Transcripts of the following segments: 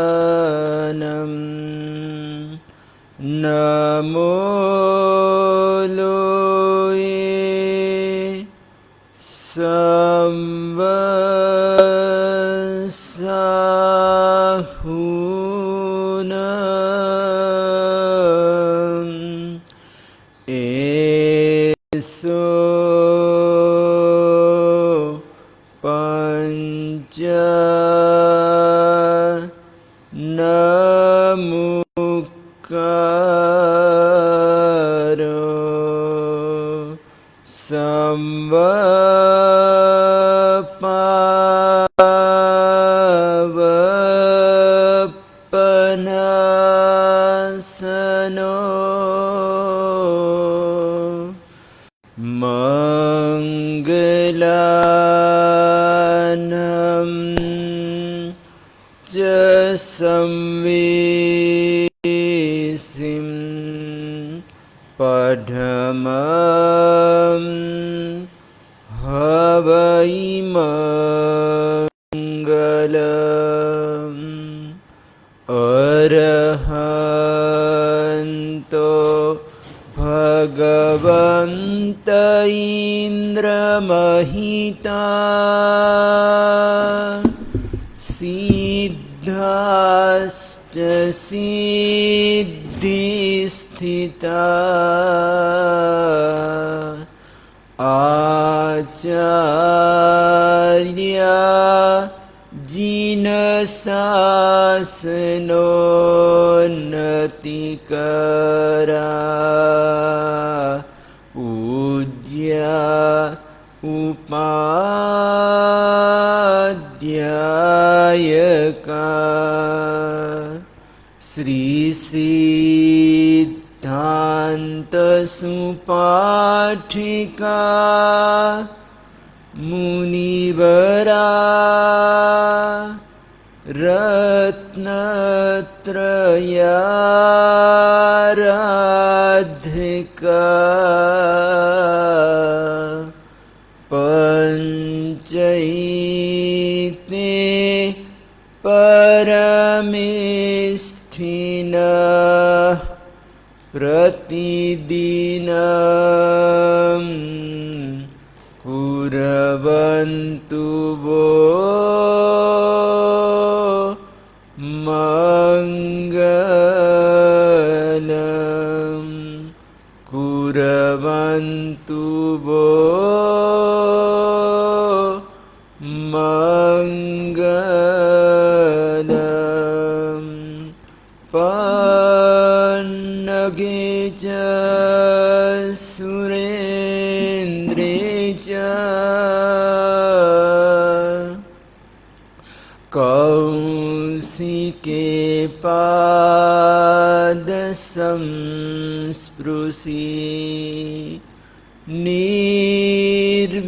ઉવજ્જાયનમ નમો લોએ સંવત્સાહુનમ એસો પંચ નમુકારો સંવપનસનો મંગલાનમ ચ સંવેસિમ પઢમં હવૈ મંગલમ અરહંતો ભગવંત ઇન્દ્રમહિતા સિદ્ધાશ્ચ સિદ્ધિસ્થિતા આચાર્યા જીનશાસનોન્નતિકરા પૂજ્યા ઉપાધ્યાયકા શ્રી સિદ્ધાંત સુપાઠિકા મુનિવરા રત્નત્રયારાધિકા પંચૈતે પરમેષ્ઠિનઃ પ્રતિદિનં કુર્વન્તુ વો મંગલમ કુર્વન્તુ વો મંગલમ પન્નગે ચ સુરેન્દ્રે ચ કૌશિકે પાદ સંસ્પૃશી નિર્વિશેષ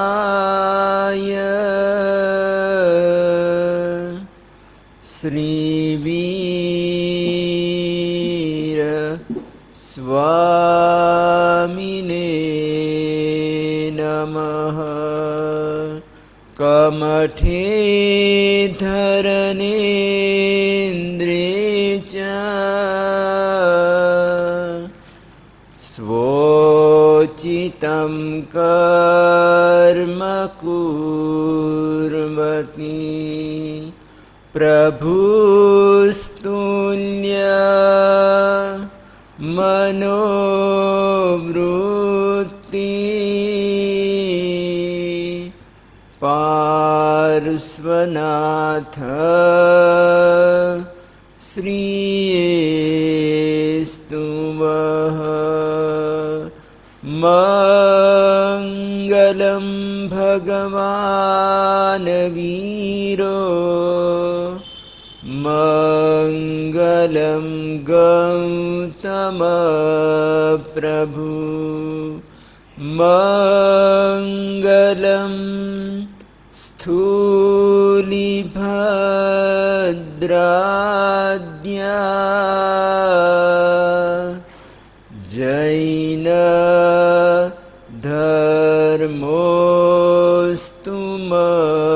મનસ્કાય શ્રીવીર સ્વામિને નમઃ કમઠે ધરનેન્દ્રે ચ સ્વોચિतं કર્મ કુર્વતી પ્રભુસ્તુલ્ય મનોવૃત્તિ પાર્શ્વનાથ શ્રીયેસ્તુ મંગલમ ભગવાન વીરો મંગલમ ગૌતમ પ્રભુ મંગલમ સ્થૂ शूलिभद्राद्या जैन धर्मोऽस्तु मङ्गलम्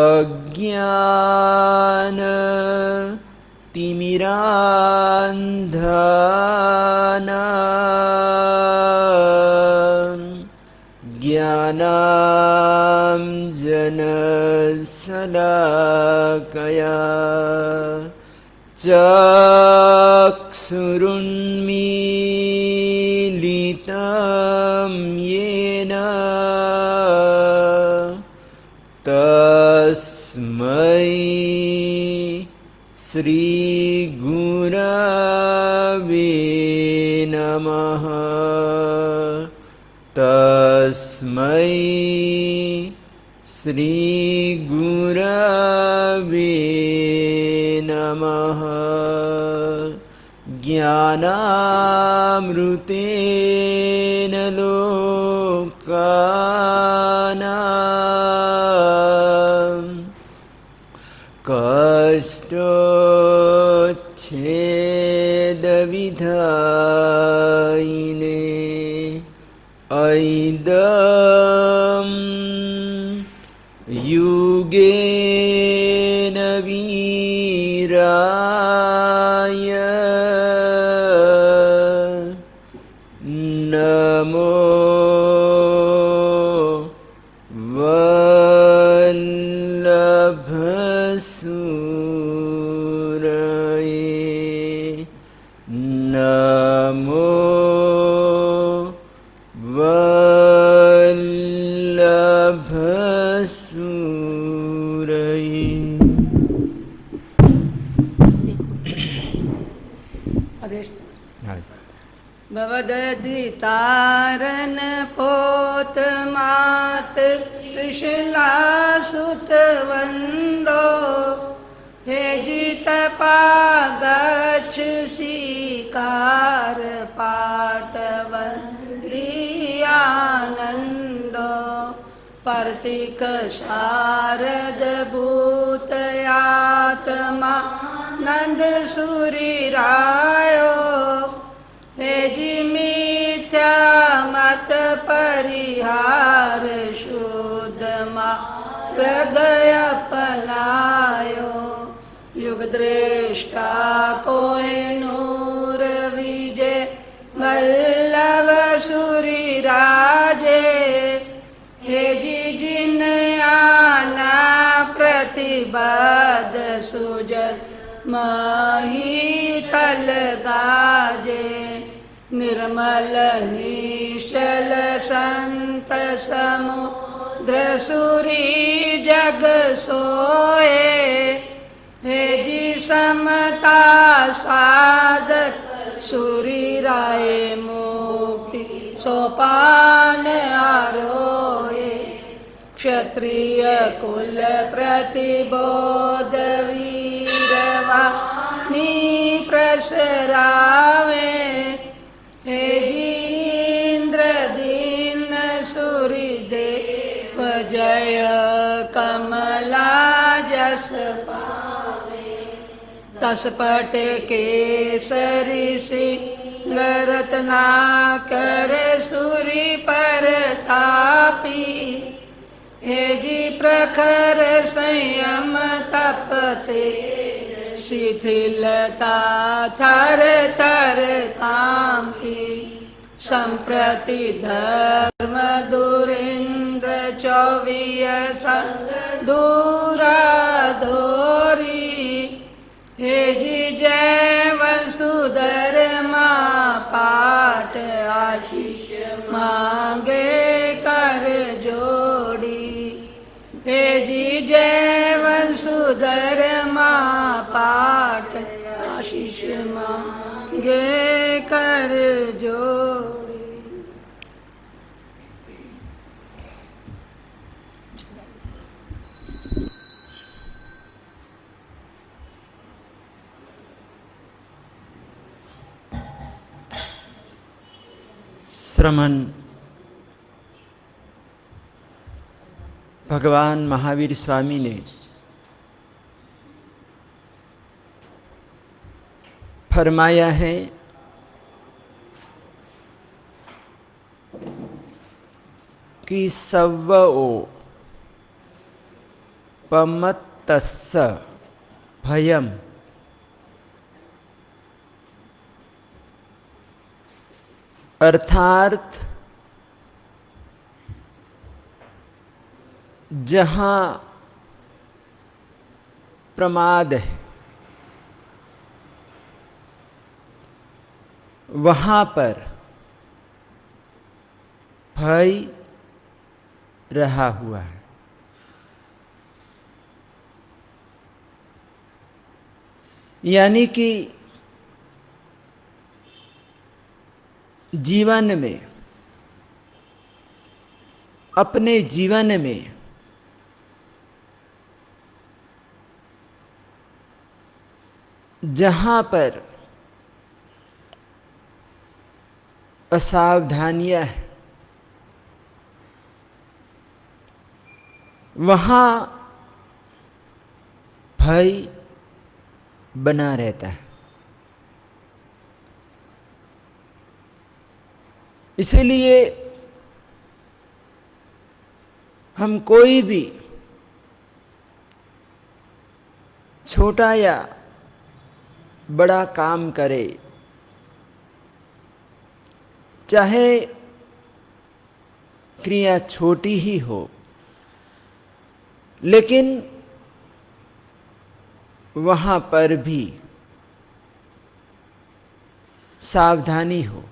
अज्ञान तिमिरान्धाना ज्ञानाञ्जनशलाकया चक्षुरुन्मीलितं येन तस्मै श्रीगुरवे नमः तस्मै श्रीगुरवे नमः ज्ञानामृतेन लोकानां कष्टोच्छेदविधायिने ऐदं युगेन वीराय नमो वल्लभसूरये नमो वल्लभसूरये भवदधितारन पोत मात त्रिशला सुत वंदो हे जित पागछ सीकार पाटवलियानंदो पर्तिक शारद भूतयात्मा नंद सूरिरायो हे जी मिथ्या मत परिहार शुद्ध हृदय अपनायो युग दृष्टा कोई नूर विजय वल्लभ सूरी राजे हे जी जिन आना प्रतिबद्ध सुजत मही थल गाजे निर्मल निश्चल संत समुद्र सुरी जग सोए हे जी समता साधक सुरी राय मुक्ति सोपान आरोहे क्षत्रिय कुल प्रतिबोध वीरवाणी प्रसरावे हे इंद्र दीन सूरिदेव जय कमला जस पावे तसपट केसरी सिंह रत्नाकर सूरी परतापी हे जी प्रखर संयम तपते शिथिलता थर थर कांपी संप्रति धर्म दुरिंद्र चौविय दूरा धोरी हे जी जय वसुधर माँ पाठ आशीष मांगे कर जोड़ी हे जी जय वसुधर माँ पाठ आशीष मांगे कर जोड़ी। श्रमण भगवान महावीर स्वामी ने फरमाया है कि सव्वओ पमत्तस्स भयम, अर्थात जहाँ प्रमाद है वहाँ पर भय रहा हुआ है। यानी कि जीवन में, अपने जीवन में जहाँ पर असावधानियां है वहाँ भय बना रहता है। इसलिए हम कोई भी छोटा या बड़ा काम करे, चाहे क्रिया छोटी ही हो, लेकिन वहाँ पर भी सावधानी हो।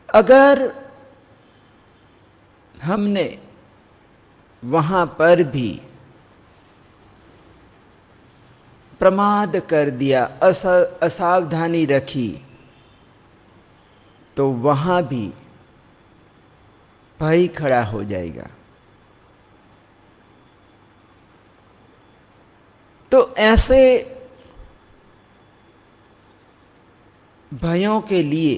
अगर हमने वहाँ पर भी प्रमाद कर दिया, असावधानी रखी, तो वहाँ भी भय खड़ा हो जाएगा। तो ऐसे भयों के लिए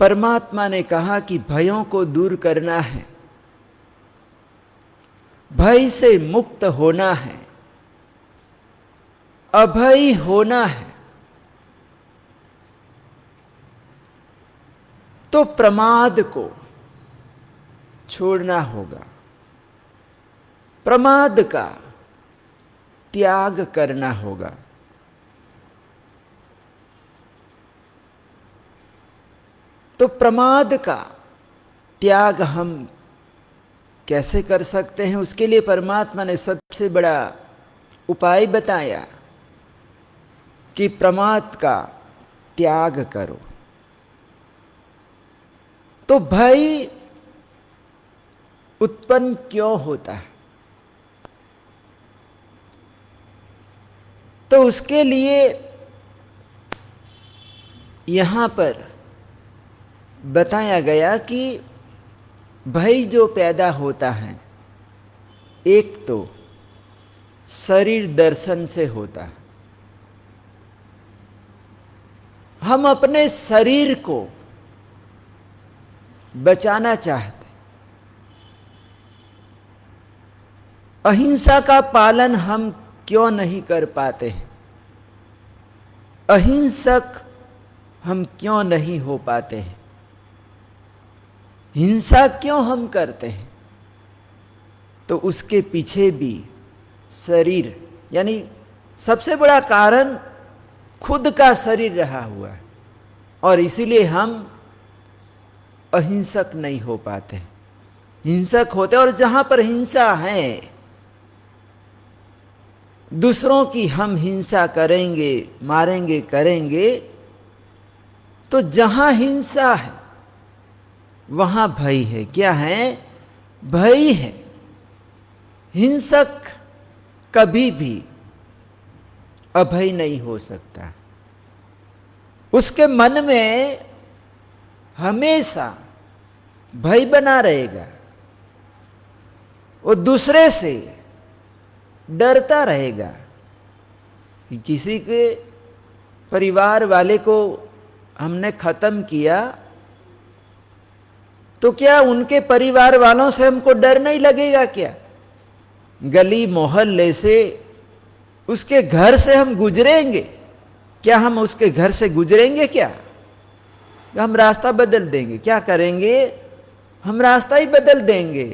परमात्मा ने कहा कि भयों को दूर करना है, भय से मुक्त होना है, अभय होना है। तो प्रमाद को छोड़ना होगा, प्रमाद का त्याग करना होगा। तो प्रमाद का त्याग हम कैसे कर सकते हैं? उसके लिए परमात्मा ने सबसे बड़ा उपाय बताया कि प्रमाद का त्याग करो। तो भय उत्पन्न क्यों होता है? तो उसके लिए यहां पर बताया गया कि भय जो पैदा होता है, एक तो शरीर दर्शन से होता है। हम अपने शरीर को बचाना चाहते, अहिंसा का पालन हम क्यों नहीं कर पाते हैं? अहिंसक हम क्यों नहीं हो पाते हैं? हिंसा क्यों हम करते हैं? तो उसके पीछे भी शरीर, यानी सबसे बड़ा कारण खुद का शरीर रहा हुआ है, और इसीलिए हम अहिंसक नहीं हो पाते, हिंसक होते। और जहां पर हिंसा है, दूसरों की हम हिंसा करेंगे, मारेंगे, करेंगे, तो जहां हिंसा है वहां भय है। क्या है? भय है। हिंसक कभी भी अभय नहीं हो सकता, उसके मन में हमेशा भय बना रहेगा, वो दूसरे से डरता रहेगा कि किसी के परिवार वाले को हमने खत्म किया तो क्या उनके परिवार वालों से हमको डर नहीं लगेगा क्या? गली मोहल्ले से, उसके घर से हम गुजरेंगे, क्या हम उसके घर से गुजरेंगे क्या? हम रास्ता बदल देंगे? क्या करेंगे? हम रास्ता ही बदल देंगे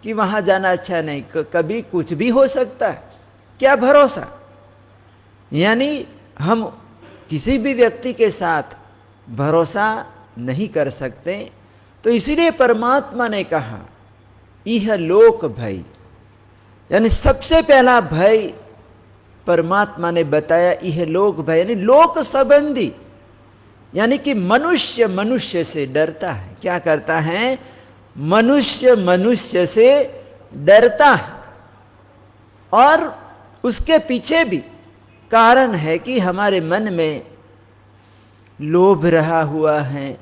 कि वहां जाना अच्छा नहीं, कभी कुछ भी हो सकता है, क्या भरोसा। यानी हम किसी भी व्यक्ति के साथ भरोसा नहीं कर सकते। तो इसीलिए परमात्मा ने कहा यह लोक भय, यानी सबसे पहला भय परमात्मा ने बताया यह लोक भय, यानी लोक संबंधी, यानी कि मनुष्य मनुष्य से डरता है। क्या करता है? मनुष्य मनुष्य से डरता है। और उसके पीछे भी कारण है कि हमारे मन में लोभ रहा हुआ है,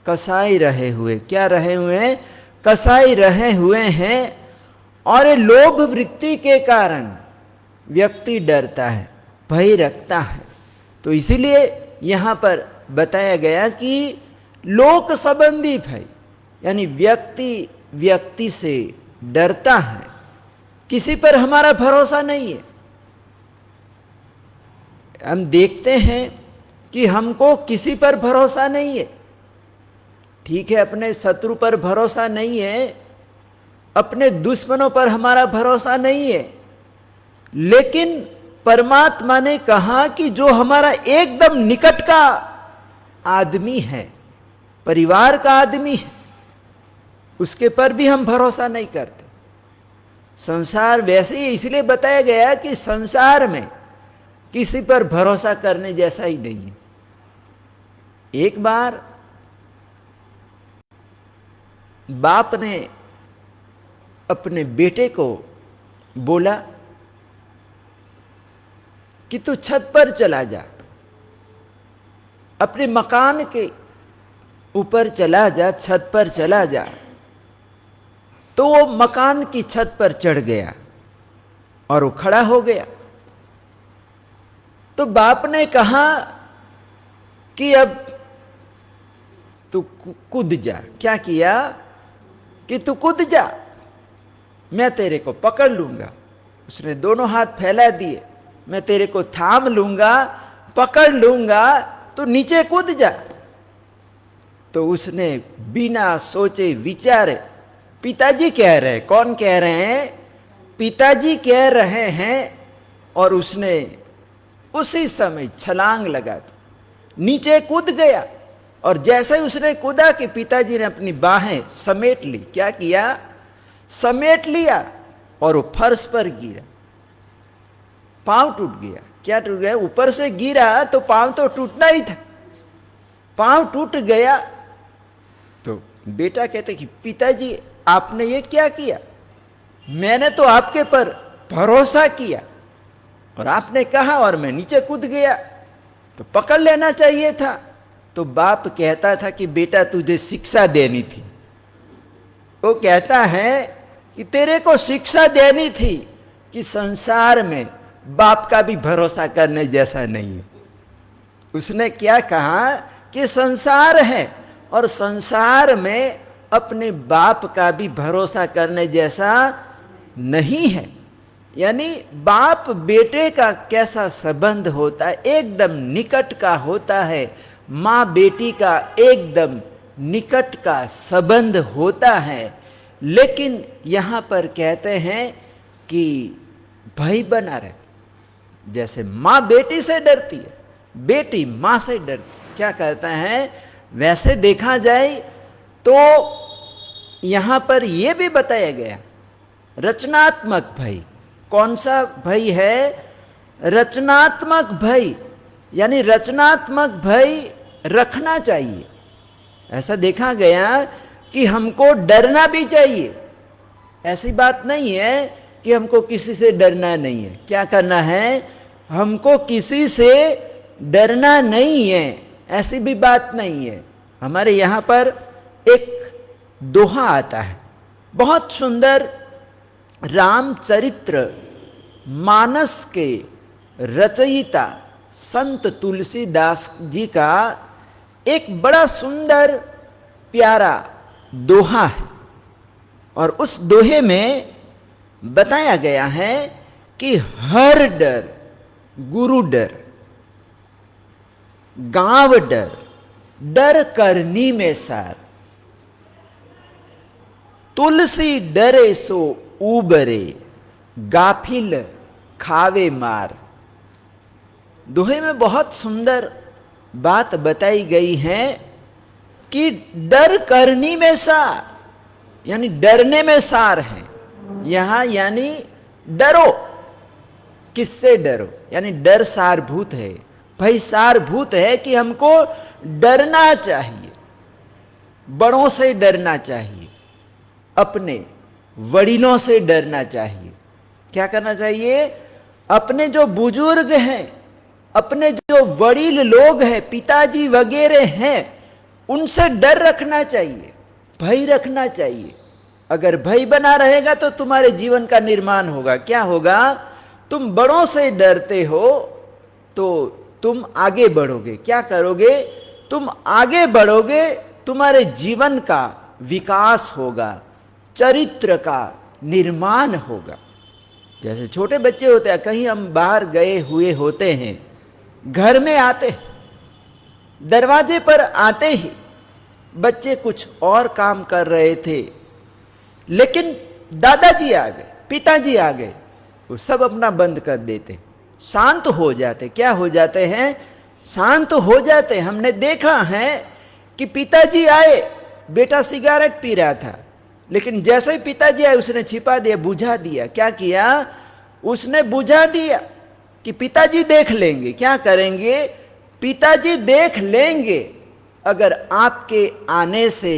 कसाई रहे हुए। क्या रहे हुए हैं? कसाई रहे हुए हैं। और ये लोभ वृत्ति के कारण व्यक्ति डरता है, भय रखता है। तो इसीलिए यहां पर बताया गया कि लोक संबंधी भय, यानी व्यक्ति व्यक्ति से डरता है, किसी पर हमारा भरोसा नहीं है। हम देखते हैं कि हमको किसी पर भरोसा नहीं है। ठीक है, अपने शत्रु पर भरोसा नहीं है, अपने दुश्मनों पर हमारा भरोसा नहीं है, लेकिन परमात्मा ने कहा कि जो हमारा एकदम निकट का आदमी है, परिवार का आदमी है, उसके पर भी हम भरोसा नहीं करते। संसार वैसे ही इसलिए बताया गया कि संसार में किसी पर भरोसा करने जैसा ही नहीं है। एक बार बाप ने अपने बेटे को बोला कि तू छत पर चला जा, अपने मकान के ऊपर चला जा, छत पर चला जा। तो वो मकान की छत पर चढ़ गया और वो खड़ा हो गया। तो बाप ने कहा कि अब तू कूद जा। क्या किया कि तू कूद जा, मैं तेरे को पकड़ लूंगा। उसने दोनों हाथ फैला दिए, मैं तेरे को थाम लूंगा, पकड़ लूंगा, तो नीचे कूद जा। तो उसने बिना सोचे विचारे, पिताजी कह रहे, कौन कह रहे हैं? पिताजी कह रहे हैं, और उसने उसी समय छलांग लगा दी, नीचे कूद गया। और जैसे उसने कूदा कि पिताजी ने अपनी बाहें समेट ली। क्या किया? समेट लिया, और वो फर्श पर गिरा, पांव टूट गया। क्या टूट गया? ऊपर से गिरा तो पांव तो टूटना ही था, पांव टूट गया। तो बेटा कहते कि पिताजी आपने ये क्या किया? मैंने तो आपके पर भरोसा किया और आपने कहा और मैं नीचे कूद गया, तो पकड़ लेना चाहिए था। तो बाप कहता था कि बेटा तुझे शिक्षा देनी थी। वो कहता है कि तेरे को शिक्षा देनी थी कि संसार में बाप का भी भरोसा करने जैसा नहीं है। उसने क्या कहा कि संसार है और संसार में अपने बाप का भी भरोसा करने जैसा नहीं है। यानी बाप बेटे का कैसा संबंध होता है, एकदम निकट का होता है। माँ बेटी का एकदम निकट का संबंध होता है। लेकिन यहां पर कहते हैं कि भय बना रहता, जैसे माँ बेटी से डरती है, बेटी माँ से डरती। क्या कहता है? वैसे देखा जाए तो यहां पर यह भी बताया गया रचनात्मक भय। कौन सा भय है? रचनात्मक भय। यानी रचनात्मक भय रखना चाहिए। ऐसा देखा गया कि हमको डरना भी चाहिए। ऐसी बात नहीं है कि हमको किसी से डरना नहीं है। क्या करना है? हमको किसी से डरना नहीं है, ऐसी भी बात नहीं है। हमारे यहां पर एक दोहा आता है, बहुत सुंदर, रामचरित्र मानस के रचयिता संत तुलसीदास जी का एक बड़ा सुंदर प्यारा दोहा है, और उस दोहे में बताया गया है कि हर डर गुरु डर, गांव डर, डर करनी में सार, तुलसी डरे सो उबरे, गाफिल खावे मार। दोहे में बहुत सुंदर बात बताई गई है कि डर करनी में सार, यानी डरने में सार है यहां, यानी डरो। किससे डरो? यानी डर सारभूत है, भय सारभूत है कि हमको डरना चाहिए, बड़ों से डरना चाहिए, अपने वडीलों से डरना चाहिए। क्या करना चाहिए? अपने जो बुजुर्ग हैं, अपने जो वडील लोग हैं, पिताजी वगैरह हैं, उनसे डर रखना चाहिए, भय रखना चाहिए। अगर भय बना रहेगा तो तुम्हारे जीवन का निर्माण होगा। क्या होगा? तुम बड़ों से डरते हो तो तुम आगे बढ़ोगे। क्या करोगे? तुम आगे बढ़ोगे, तुम्हारे जीवन का विकास होगा, चरित्र का निर्माण होगा। जैसे छोटे बच्चे होते हैं, कहीं हम बाहर गए हुए होते हैं, घर में आते, दरवाजे पर आते ही बच्चे कुछ और काम कर रहे थे, लेकिन दादाजी आ गए, पिताजी आ गए, वो सब अपना बंद कर देते, शांत हो जाते। क्या हो जाते हैं? शांत हो जाते। हमने देखा है कि पिताजी आए, बेटा सिगारेट पी रहा था, लेकिन जैसे ही पिताजी आए उसने छिपा दिया, बुझा दिया। क्या किया? उसने बुझा दिया कि पिताजी देख लेंगे। क्या करेंगे? पिताजी देख लेंगे। अगर आपके आने से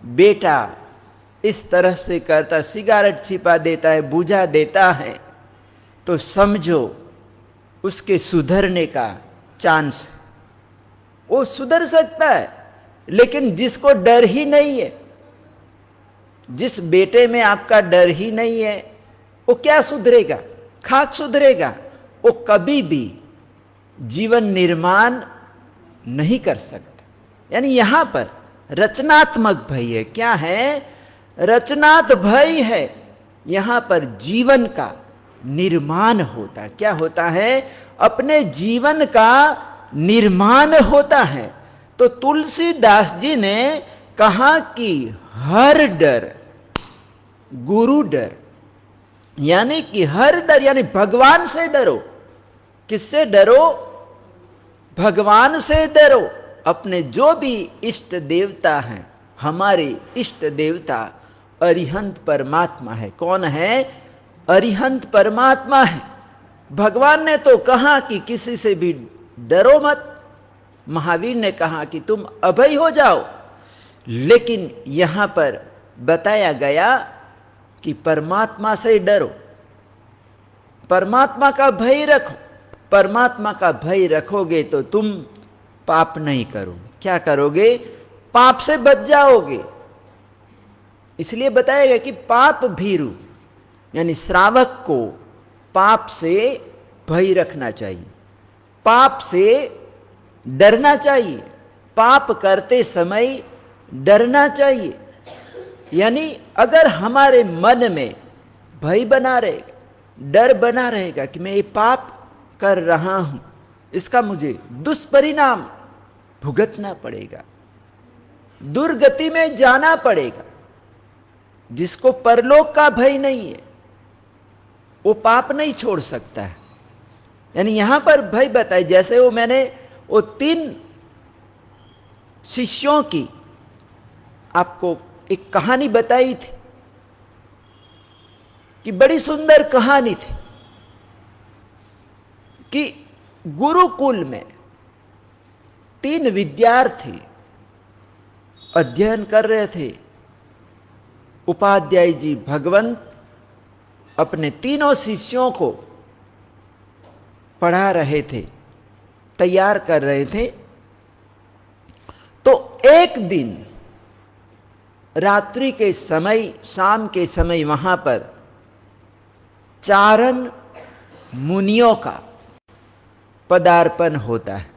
बेटा इस तरह से करता, सिगारेट छिपा देता है, बुझा देता है, तो समझो उसके सुधरने का चांस, वो सुधर सकता है। लेकिन जिसको डर ही नहीं है, जिस बेटे में आपका डर ही नहीं है, वो क्या सुधरेगा? खाक सुधरेगा। वो कभी भी जीवन निर्माण नहीं कर सकता। यानी यहां पर रचनात्मक भय है। क्या है? रचनात्मक भय है। यहां पर जीवन का निर्माण होता है। क्या होता है? अपने जीवन का निर्माण होता है। तो तुलसीदास जी ने कहा कि हर डर गुरु डर, यानी कि हर डर, यानी भगवान से डरो। किससे डरो? भगवान से डरो। अपने जो भी इष्ट देवता हैं, हमारे इष्ट देवता अरिहंत परमात्मा है। कौन है? अरिहंत परमात्मा है। भगवान ने तो कहा कि किसी से भी डरो मत। महावीर ने कहा कि तुम अभय हो जाओ। लेकिन यहां पर बताया गया कि परमात्मा से डरो, परमात्मा का भय रखो। परमात्मा का भय रखोगे तो तुम पाप नहीं करोगे। क्या करोगे? पाप से बच जाओगे। इसलिए बताया गया कि पाप भीरु, यानी श्रावक को पाप से भय रखना चाहिए, पाप से डरना चाहिए, पाप करते समय डरना चाहिए। यानी अगर हमारे मन में भय बना रहेगा, डर बना रहेगा कि मैं ये पाप कर रहा हूं, इसका मुझे दुष्परिणाम भुगतना पड़ेगा, दुर्गति में जाना पड़ेगा। जिसको परलोक का भय नहीं है वो पाप नहीं छोड़ सकता है। यानी यहां पर भय बताए, जैसे वो मैंने वो 3 शिष्यों की आपको एक कहानी बताई थी कि बड़ी सुंदर कहानी थी कि गुरुकुल में 3 विद्यार्थी अध्ययन कर रहे थे। उपाध्याय जी भगवंत अपने 3 शिष्यों को पढ़ा रहे थे, तैयार कर रहे थे। तो एक दिन रात्रि के समय, शाम के समय वहां पर चारण मुनियों का पदार्पण होता है।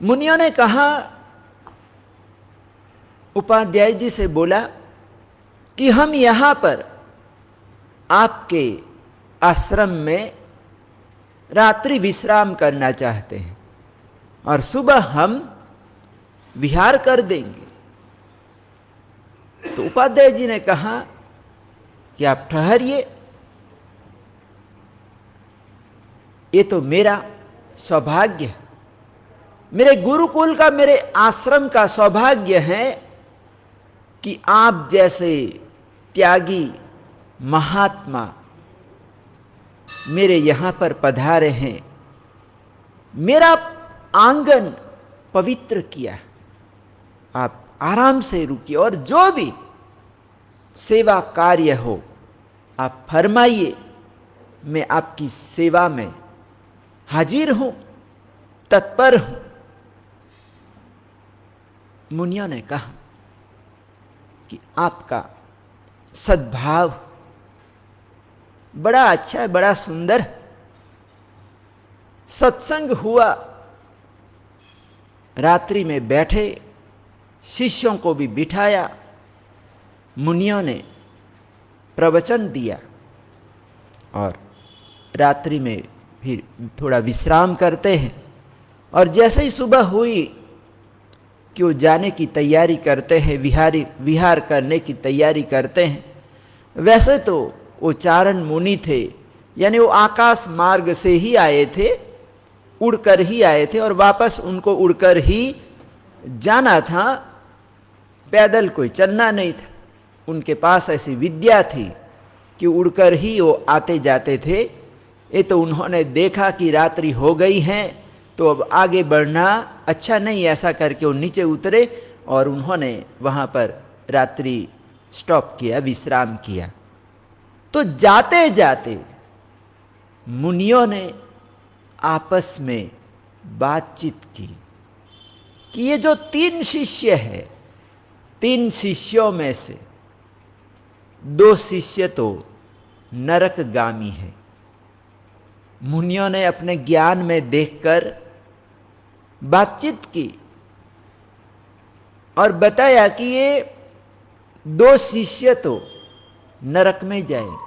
मुनियों ने कहा, उपाध्याय जी से बोला कि हम यहां पर आपके आश्रम में रात्रि विश्राम करना चाहते हैं और सुबह हम विहार कर देंगे। तो उपाध्याय जी ने कहा कि आप ठहरिए, ये तो मेरा सौभाग्य है, मेरे गुरुकुल का, मेरे आश्रम का सौभाग्य है कि आप जैसे त्यागी महात्मा मेरे यहां पर पधारे हैं, मेरा आंगन पवित्र किया। आप आराम से रुकिए और जो भी सेवा कार्य हो आप फरमाइए, मैं आपकी सेवा में हाजिर हूं, तत्पर हूं। मुनियों ने कहा कि आपका सद्भाव बड़ा अच्छा है, बड़ा सुंदर। सत्संग हुआ, रात्रि में बैठे, शिष्यों को भी बिठाया, मुनियों ने प्रवचन दिया और रात्रि में फिर थोड़ा विश्राम करते हैं। और जैसे ही सुबह हुई कि वो जाने की तैयारी करते हैं, विहार करने की तैयारी करते हैं। वैसे तो वो चारण मुनि थे, यानी वो आकाश मार्ग से ही आए थे, उड़कर ही आए थे और वापस उनको उड़कर ही जाना था, पैदल कोई चलना नहीं था। उनके पास ऐसी विद्या थी कि उड़कर ही वो आते जाते थे। ये तो उन्होंने देखा कि रात्रि हो गई है तो अब आगे बढ़ना अच्छा नहीं, ऐसा करके वो नीचे उतरे और उन्होंने वहाँ पर रात्रि स्टॉप किया, विश्राम किया। तो जाते जाते मुनियों ने आपस में बातचीत की कि ये जो 3 शिष्य है, 3 शिष्यों में से 2 शिष्य तो नरकगामी है। मुनियों ने अपने ज्ञान में देखकर बातचीत की और बताया कि ये 2 शिष्य तो नरक में जाएंगे,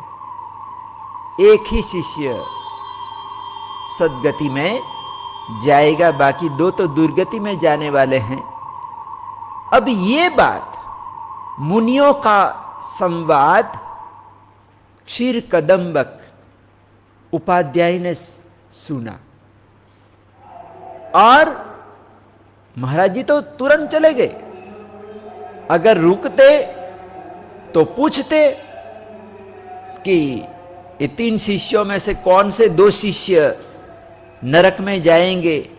एक ही शिष्य सद्गति में जाएगा, बाकी 2 तो दुर्गति में जाने वाले हैं। अब ये बात, मुनियों का संवाद क्षीर कदम्बक उपाध्याय ने सुना और महाराज जी तो तुरंत चले गए। अगर रुकते तो पूछते कि ये 3 शिष्यों में से कौन से 2 शिष्य नरक में जाएंगे,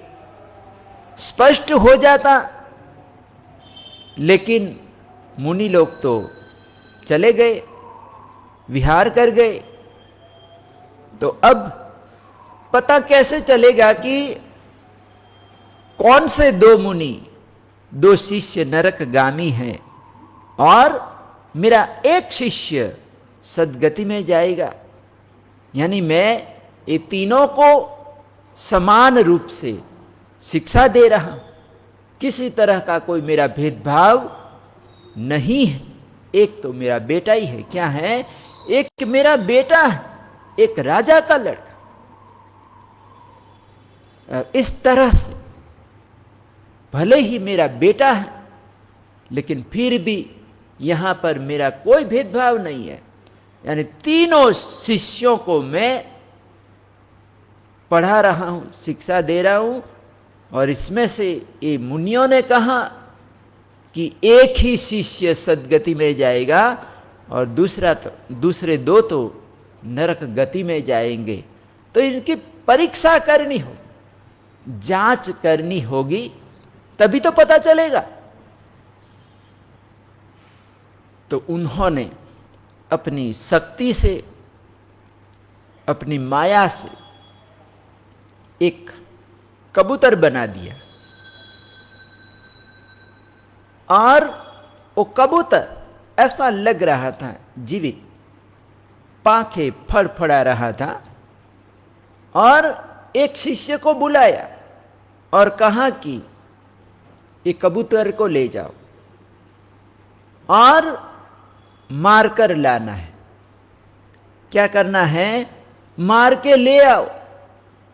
स्पष्ट हो जाता। लेकिन मुनि लोग तो चले गए, विहार कर गए। तो अब पता कैसे चलेगा कि कौन से 2 मुनि, 2 शिष्य नरकगामी हैं और मेरा एक शिष्य सद्गति में जाएगा? यानी मैं ये तीनों को समान रूप से शिक्षा दे रहा हूं, किसी तरह का कोई मेरा भेदभाव नहीं है। एक तो मेरा बेटा ही है, क्या है, एक मेरा बेटा है, एक राजा का लड़का। इस तरह से भले ही मेरा बेटा है लेकिन फिर भी यहां पर मेरा कोई भेदभाव नहीं है। यानी तीनों शिष्यों को मैं पढ़ा रहा हूं, शिक्षा दे रहा हूं। और इसमें से ये मुनियों ने कहा कि एक ही शिष्य सद्गति में जाएगा और दूसरे 2 तो नरक गति में जाएंगे। तो इनकी परीक्षा करनी होगी, जांच करनी होगी, तभी तो पता चलेगा। तो उन्होंने अपनी शक्ति से, अपनी माया से एक कबूतर बना दिया और वो कबूतर ऐसा लग रहा था जीवित, पांखें फड़फड़ा रहा था। और एक शिष्य को बुलाया और कहा कि ये कबूतर को ले जाओ। और मारकर लाना है। क्या करना है? मार के ले आओ,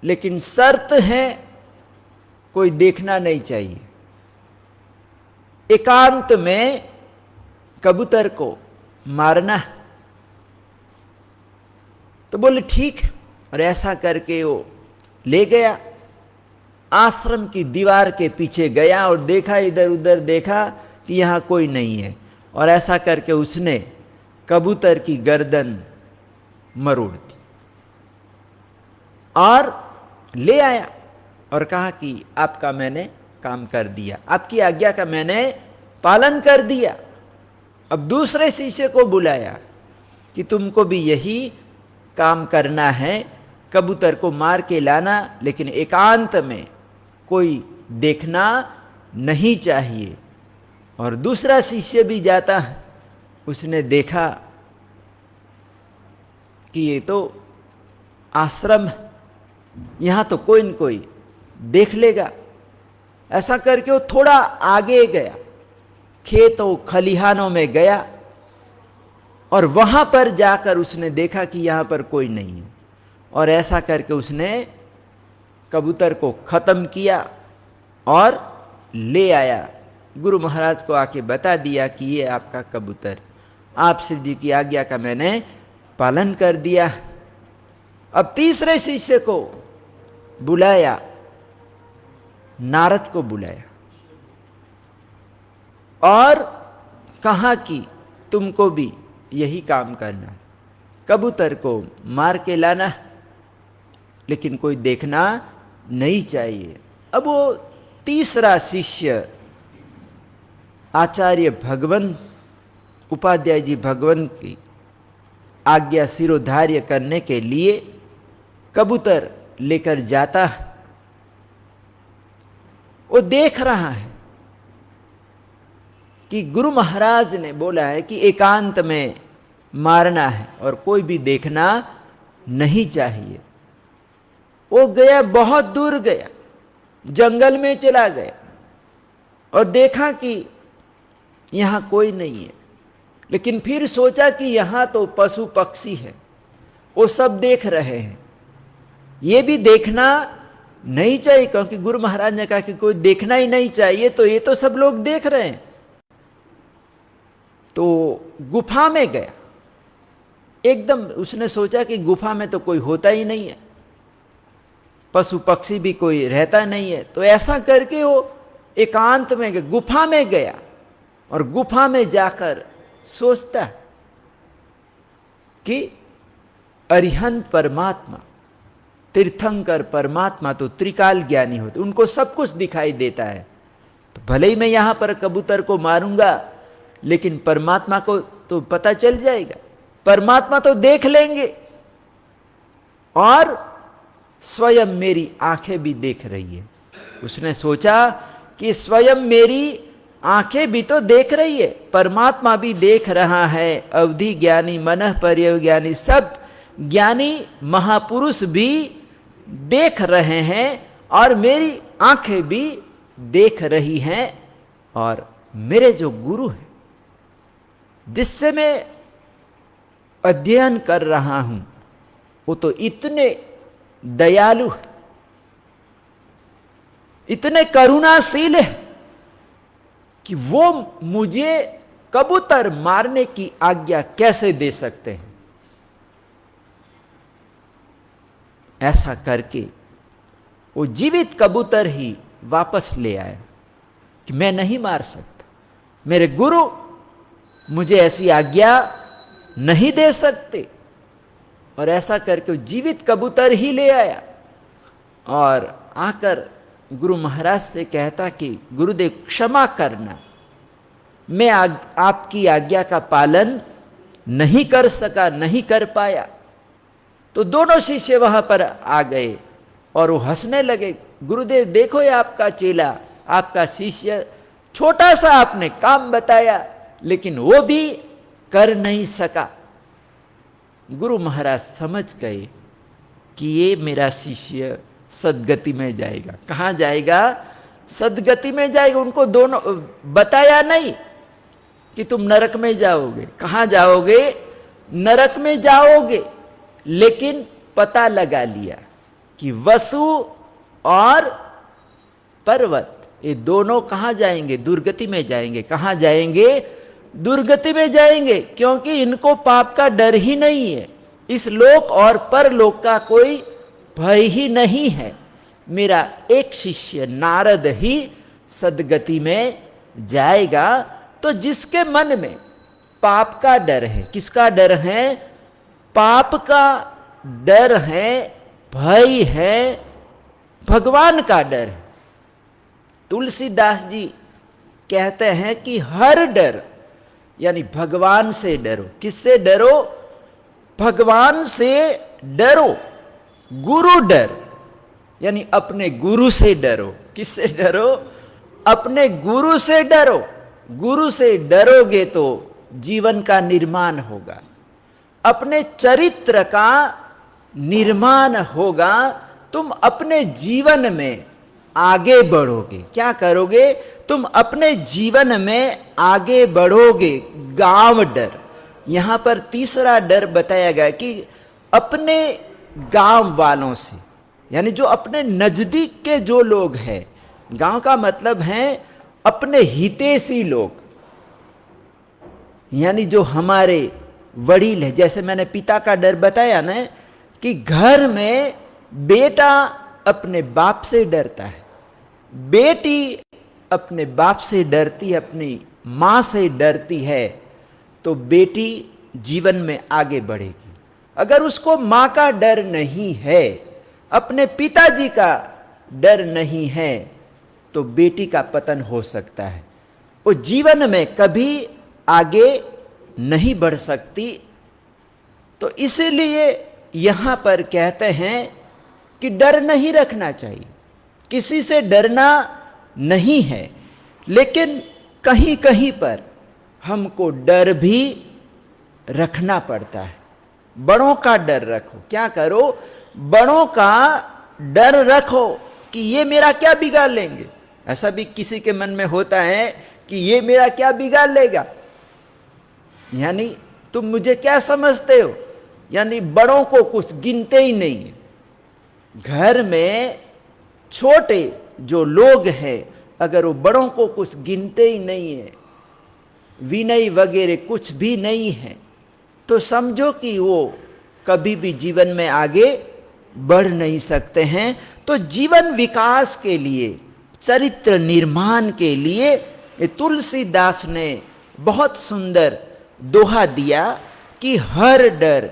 लेकिन शर्त है कोई देखना नहीं चाहिए। एकांत में कबूतर को मारना है। तो बोले ठीक है, और ऐसा करके वो ले गया, आश्रम की दीवार के पीछे गया और देखा, इधर उधर देखा कि यहां कोई नहीं है, और ऐसा करके उसने कबूतर की गर्दन मरोड़ दी और ले आया और कहा कि आपका मैंने काम कर दिया, आपकी आज्ञा का मैंने पालन कर दिया। अब दूसरे शिष्य को बुलाया कि तुमको भी यही काम करना है, कबूतर को मार के लाना, लेकिन एकांत में कोई देखना नहीं चाहिए। और दूसरा शिष्य भी जाता है, उसने देखा कि ये तो आश्रम है, यहां तो कोई न कोई देख लेगा। ऐसा करके वो थोड़ा आगे गया, खेतों खलिहानों में गया, और वहां पर जाकर उसने देखा कि यहां पर कोई नहीं है, और ऐसा करके उसने कबूतर को खत्म किया और ले आया। गुरु महाराज को आके बता दिया कि ये आपका कबूतर, आप श्री जी की आज्ञा का मैंने पालन कर दिया। अब तीसरे शिष्य को बुलाया, नारद को बुलाया और कहा कि तुमको भी यही काम करना है, कबूतर को मार के लाना, लेकिन कोई देखना नहीं चाहिए। अब वो तीसरा शिष्य आचार्य भगवन उपाध्याय जी भगवन की आज्ञा शिरोधार्य करने के लिए कबूतर लेकर जाता है। वो देख रहा है कि गुरु महाराज ने बोला है कि एकांत में मारना है और कोई भी देखना नहीं चाहिए। वो गया, बहुत दूर गया, जंगल में चला गया और देखा कि यहां कोई नहीं है, लेकिन फिर सोचा कि यहां तो पशु पक्षी है, वो सब देख रहे हैं, ये भी देखना नहीं चाहिए, क्योंकि गुरु महाराज ने कहा कि कोई देखना ही नहीं चाहिए, तो ये तो सब लोग देख रहे हैं। तो गुफा में गया, एकदम उसने सोचा कि गुफा में तो कोई होता ही नहीं है, पशु पक्षी भी कोई रहता नहीं है। तो ऐसा करके वो एकांत में गया, गुफा में गया, और गुफा में जाकर सोचता कि अरिहंत परमात्मा, तीर्थंकर परमात्मा तो त्रिकाल ज्ञानी होते, उनको सब कुछ दिखाई देता है। तो भले ही मैं यहां पर कबूतर को मारूंगा, लेकिन परमात्मा को तो पता चल जाएगा, परमात्मा तो देख लेंगे, और स्वयं मेरी आंखें भी देख रही है। उसने सोचा कि स्वयं मेरी आंखें भी तो देख रही है, परमात्मा भी देख रहा है, अवधि ज्ञानी, मनः पर्यव ज्ञानी, सब ज्ञानी महापुरुष भी देख रहे हैं, और मेरी आंखें भी देख रही हैं, और मेरे जो गुरु हैं, जिससे मैं अध्ययन कर रहा हूं, वो तो इतने दयालु है, इतने करुणाशील है कि वो मुझे कबूतर मारने की आज्ञा कैसे दे सकते हैं। ऐसा करके वो जीवित कबूतर ही वापस ले आया कि मैं नहीं मार सकता, मेरे गुरु मुझे ऐसी आज्ञा नहीं दे सकते। और ऐसा करके वो जीवित कबूतर ही ले आया, और आकर गुरु महाराज से कहता कि गुरुदेव क्षमा करना, मैं आपकी आज्ञा का पालन नहीं कर सका, नहीं कर पाया। तो दोनों शिष्य वहां पर आ गए और वो हंसने लगे, गुरुदेव देखो ये आपका चेला, आपका शिष्य, छोटा सा आपने काम बताया, लेकिन वो भी कर नहीं सका। गुरु महाराज समझ गए कि ये मेरा शिष्य सदगति में जाएगा। कहां जाएगा? सदगति में जाएगा। उनको दोनों बताया नहीं कि तुम नरक में जाओगे। कहां जाओगे? नरक में जाओगे। लेकिन पता लगा लिया कि वसु और पर्वत ये दोनों कहां जाएंगे? दुर्गति में जाएंगे। कहां जाएंगे? दुर्गति में जाएंगे, क्योंकि इनको पाप का डर ही नहीं है। इस लोक और परलोक का कोई भय ही नहीं है। मेरा एक शिष्य नारद ही सदगति में जाएगा। तो जिसके मन में पाप का डर है, किसका डर है? पाप का डर है, भय है, भगवान का डर है। तुलसीदास जी कहते हैं कि हर डर, यानी भगवान से डरो। किससे डरो? भगवान से डरो। गुरु डर, यानी अपने गुरु से डरो। किससे डरो? अपने गुरु से डरो। गुरु से डरोगे तो जीवन का निर्माण होगा, अपने चरित्र का निर्माण होगा। तुम अपने जीवन में आगे बढ़ोगे। क्या करोगे? तुम अपने जीवन में आगे बढ़ोगे। गांव डर, यहां पर तीसरा डर बताया गया कि अपने गांव वालों से, यानी जो अपने नजदीक के जो लोग हैं। गांव का मतलब है अपने हितैषी लोग, यानी जो हमारे वडील है। जैसे मैंने पिता का डर बताया ना, कि घर में बेटा अपने बाप से डरता है, बेटी अपने बाप से डरती है, अपनी मां से डरती है, तो बेटी जीवन में आगे बढ़ेगी। अगर उसको मां का डर नहीं है, अपने पिताजी का डर नहीं है, तो बेटी का पतन हो सकता है। वो जीवन में कभी आगे नहीं बढ़ सकती। तो इसीलिए यहां पर कहते हैं कि डर नहीं रखना चाहिए, किसी से डरना नहीं है। लेकिन कहीं कहीं पर हमको डर भी रखना पड़ता है। बड़ों का डर रखो। क्या करो? बड़ों का डर रखो कि ये मेरा क्या बिगाड़ लेंगे। ऐसा भी किसी के मन में होता है कि ये मेरा क्या बिगाड़ लेगा, यानी तुम मुझे क्या समझते हो, यानी बड़ों को कुछ गिनते ही नहीं है। घर में छोटे जो लोग हैं, अगर वो बड़ों को कुछ गिनते ही नहीं है, विनय वगैरह कुछ भी नहीं है, तो समझो कि वो कभी भी जीवन में आगे बढ़ नहीं सकते हैं। तो जीवन विकास के लिए, चरित्र निर्माण के लिए तुलसीदास ने बहुत सुंदर दोहा दिया कि हर डर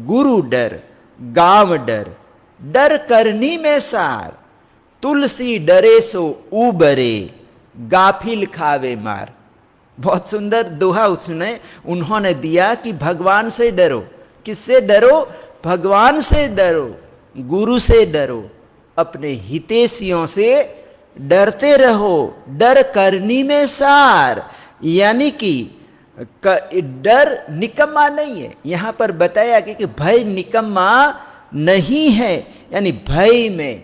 गुरु डर, गांव डर, डर करनी में सार, तुलसी डरे सो उबरे, गाफिल खावे मार। बहुत सुंदर दोहा उन्होंने दिया कि भगवान से डरो। किससे डरो? भगवान से डरो, गुरु से डरो, अपने हितैषियों से डरते रहो। डर करनी में सार, यानी कि डर निकम्मा नहीं है। यहां पर बताया कि भय निकम्मा नहीं है, यानी भय में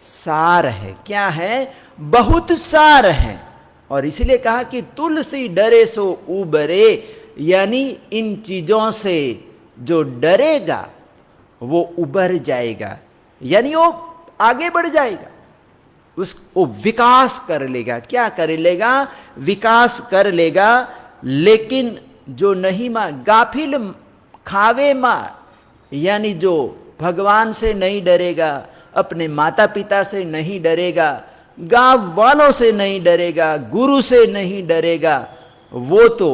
सार है। क्या है? बहुत सार है। और इसलिए कहा कि तुलसी डरे सो उबरे, यानी इन चीजों से जो डरेगा वो उबर जाएगा, यानी वो आगे बढ़ जाएगा, उसको विकास कर लेगा। क्या कर लेगा? विकास कर लेगा। लेकिन जो नहीं मां, गाफिल खावे मार, यानी जो भगवान से नहीं डरेगा, अपने माता पिता से नहीं डरेगा, गांव वालों से नहीं डरेगा, गुरु से नहीं डरेगा, वो तो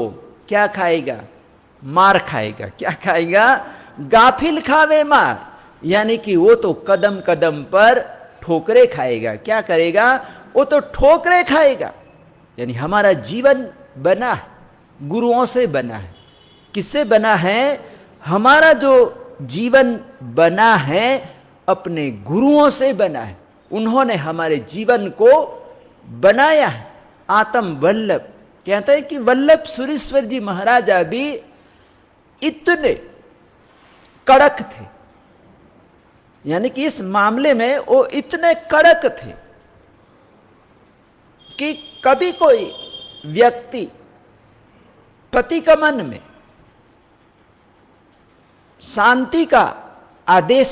क्या खाएगा? मार खाएगा। क्या खाएगा? गाफिल खावे मार, यानी कि वो तो कदम कदम पर ठोकरे खाएगा। क्या करेगा? वो तो ठोकरे खाएगा। यानी हमारा जीवन बना है, गुरुओं से बना है। किससे बना है? हमारा जो जीवन बना है अपने गुरुओं से बना है। उन्होंने हमारे जीवन को बनाया है। आत्म वल्लभ कहते हैं कि वल्लभ सुरेश्वर जी महाराजा भी इतने कड़क थे, यानी कि इस मामले में वो इतने कड़क थे कि कभी कोई व्यक्ति पति का मन में शांति का आदेश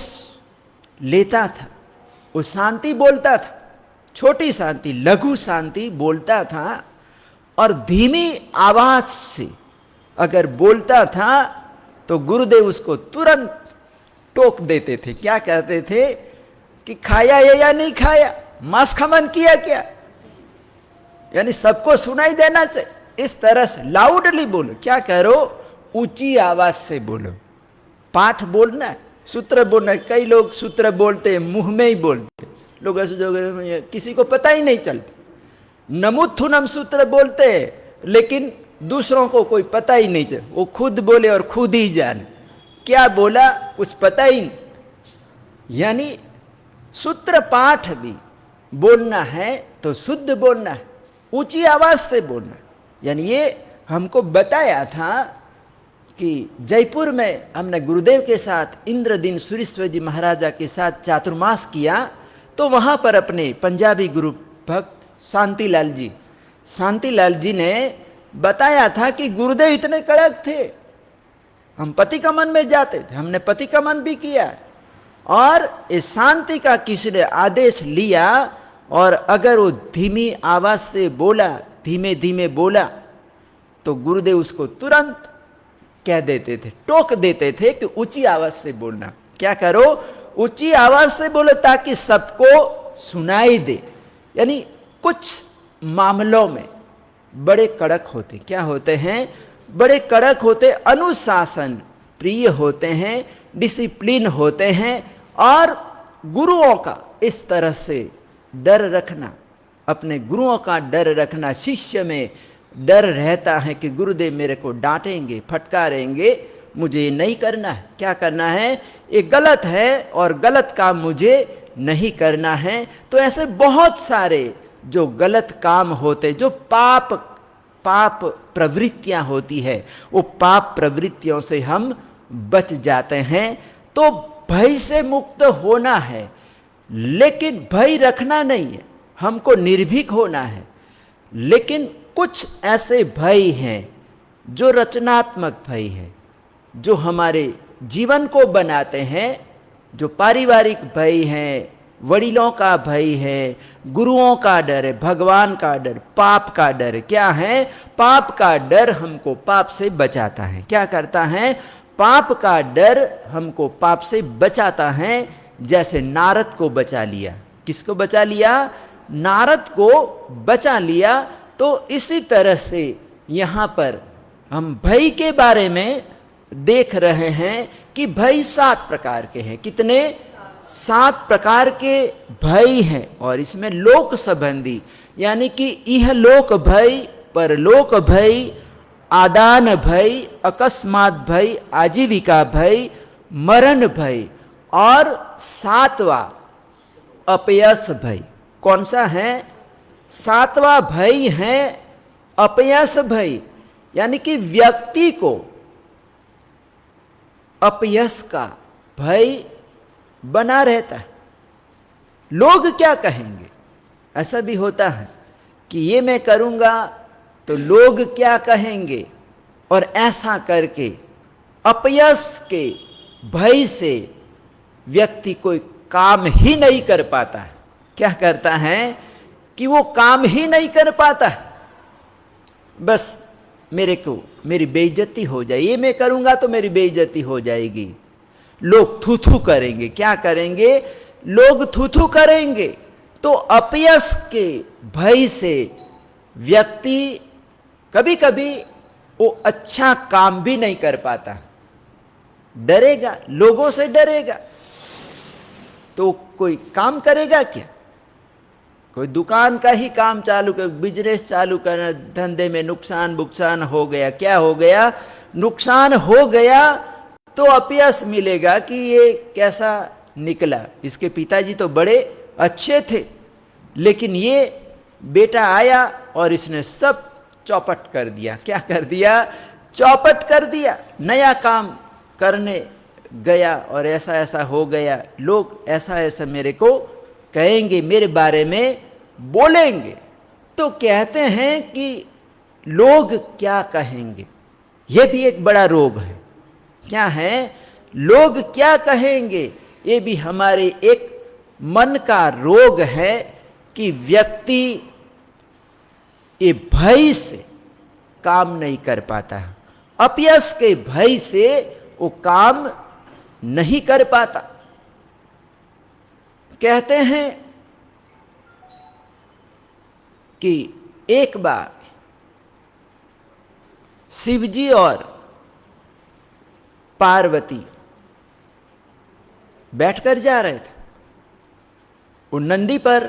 लेता था, वो शांति बोलता था, छोटी शांति, लघु शांति बोलता था, और धीमी आवाज से अगर बोलता था तो गुरुदेव उसको तुरंत टोक देते थे। क्या कहते थे कि खाया या नहीं खाया, मांस खमन किया क्या, यानी सबको सुनाई देना चाहिए। इस तरह से लाउडली बोलो, क्या करो, ऊंची आवाज से बोलो। पाठ बोलना है, सूत्र बोलना है। कई लोग सूत्र बोलते हैं, मुंह में ही बोलते, लोग ऐसे किसी को पता ही नहीं चलता। नमुत्थुनम सूत्र बोलते हैं, लेकिन दूसरों को कोई पता ही नहीं चलता, वो खुद बोले और खुद ही जाने क्या बोला, कुछ पता ही नहीं। यानी सूत्र पाठ भी बोलना है तो शुद्ध बोलना है, ऊंची आवाज से बोलना है। यानी ये हमको बताया था कि जयपुर में हमने गुरुदेव के साथ इंद्रदीन सूरीश्वर जी महाराजा के साथ चातुर्मास किया, तो वहां पर अपने पंजाबी गुरु भक्त शांतिलाल जी ने बताया था कि गुरुदेव इतने कड़क थे, हम पति का मन में जाते थे, हमने पति का मन भी किया, और इस शांति का किसी ने आदेश लिया, और अगर वो धीमी आवाज से बोला, धीमे धीमे बोला, तो गुरुदेव उसको तुरंत कह देते थे, टोक देते थे कि ऊंची आवाज से बोलना। क्या करो, ऊंची आवाज से बोलो ताकि सबको सुनाई दे। यानी कुछ मामलों में बड़े कड़क होते, क्या होते हैं, बड़े कड़क होते, अनुशासन प्रिय होते हैं, डिसिप्लिन होते हैं, और गुरुओं का इस तरह से डर रखना, अपने गुरुओं का डर रखना, शिष्य में डर रहता है कि गुरुदेव मेरे को डांटेंगे, फटकारेंगे, मुझे ये नहीं करना है। क्या करना है, ये गलत है और गलत काम मुझे नहीं करना है। तो ऐसे बहुत सारे जो गलत काम होते, जो पाप प्रवृत्तियां होती है, वो पाप प्रवृत्तियों से हम बच जाते हैं। तो भय से मुक्त होना है, लेकिन भय रखना नहीं है, हमको निर्भीक होना है। लेकिन कुछ ऐसे भय हैं जो रचनात्मक भय है, जो हमारे जीवन को बनाते हैं, जो पारिवारिक भय है, वडिलों का भय है, गुरुओं का डर है, भगवान का डर, पाप का डर। क्या है, पाप का डर हमको पाप से बचाता है। क्या करता है, पाप का डर हमको पाप से बचाता है। जैसे नारद को बचा लिया, किसको बचा लिया, नारद को बचा लिया। तो इसी तरह से यहां पर हम भय के बारे में देख रहे हैं कि भय 7 प्रकार के हैं। कितने, 7 प्रकार के भय हैं। और इसमें लोक संबंधी, यानी कि इहलोक भय, परलोक भय, आदान भय, अकस्मात भय, आजीविका भय, मरण भय, और 7वां अपयश भय। कौन सा है, 7वां भय है अपयश भय। यानी कि व्यक्ति को अपयश का भय बना रहता है। लोग क्या कहेंगे, ऐसा भी होता है कि ये मैं करूंगा तो लोग क्या कहेंगे, और ऐसा करके अपयश के भय से व्यक्ति कोई काम ही नहीं कर पाता है। क्या करता है कि वो काम ही नहीं कर पाता है, बस मेरी बेइज्जती हो जाए, ये मैं करूंगा तो मेरी बेइज्जती हो जाएगी, लोग थू थू करेंगे। क्या करेंगे, लोग थू थू करेंगे। तो अपयश के भय से व्यक्ति कभी कभी वो अच्छा काम भी नहीं कर पाता, डरेगा, लोगों से डरेगा, तो कोई काम करेगा क्या। कोई दुकान का ही काम चालू कर, बिजनेस चालू करना, धंधे में नुकसान हो गया, क्या हो गया, नुकसान हो गया, तो अपयश मिलेगा कि ये कैसा निकला, इसके पिताजी तो बड़े अच्छे थे, लेकिन ये बेटा आया और इसने सब चौपट कर दिया। क्या कर दिया, चौपट कर दिया। नया काम करने गया और ऐसा ऐसा हो गया, लोग ऐसा ऐसा मेरे को कहेंगे, मेरे बारे में बोलेंगे। तो कहते हैं कि लोग क्या कहेंगे, यह भी एक बड़ा रोग है। क्या है? लोग क्या कहेंगे, ये भी हमारे एक मन का रोग है कि व्यक्ति ये भय से काम नहीं कर पाता है, अपयश के भय से वो काम नहीं कर पाता। कहते हैं कि एक बार शिवजी और पार्वती बैठकर जा रहे थे। वो नंदी पर,